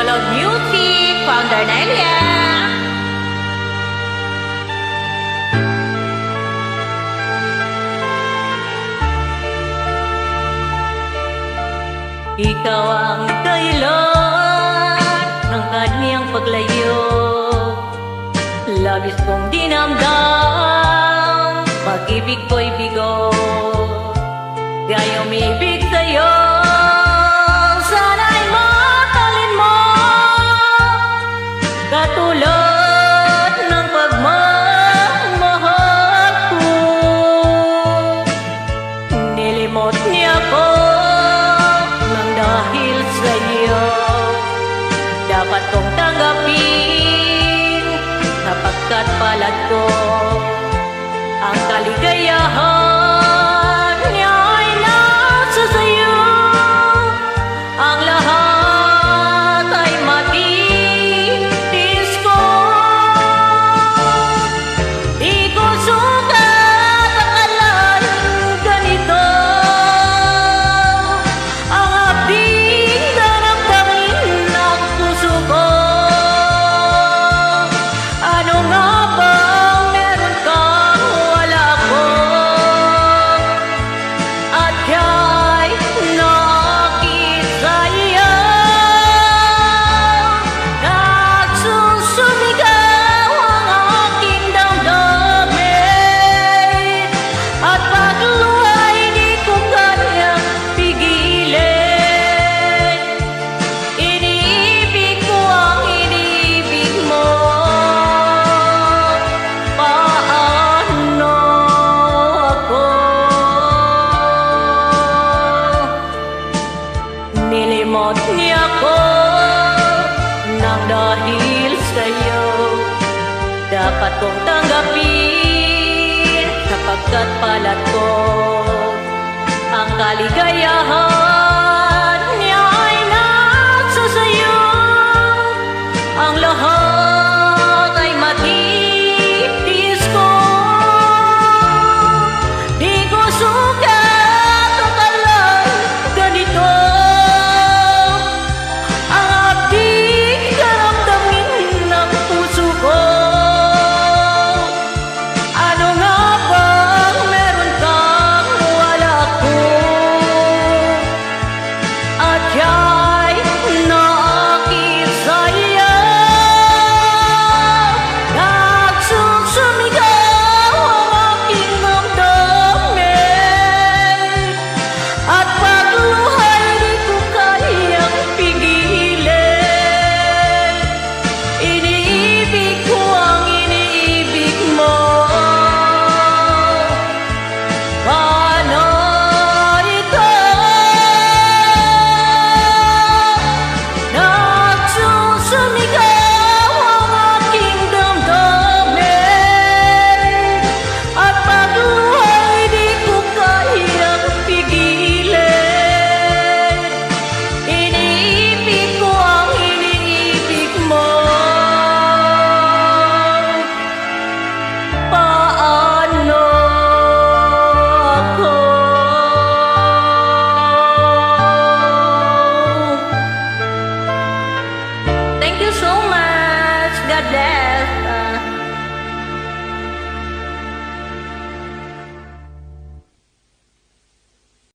of Music, Founder Nelia. Ikaw ang dahilan ng kanyang paglayo. Labis kong dinamdam, pag-ibig ko'y bigo. Kaya umibig sa'yo, sana'y mahalin mo. Katulad ng pagmamahal ko. Nilimot niya ko nang dahil sa'yo. Dapat kong tanggapin sapagkat palad ko ang kaligayahan niya ay nasa sa'yo. Ang lahat ay matitis ko. Di ko sukat akalain ganito ang abing darapdamin ng puso ko. Ano nga bang meron kang wala ko? At kay nakisaya, nagsusumigaw ang aking damdamin. At pagluhay di ko kanyang pigilin. Iniibig ko ang inibig mo. Paano ako? Nilimot niya ko nang dahil sa'yo. Dapat kong tanggapin sapagkat palad ko ang kaligayahan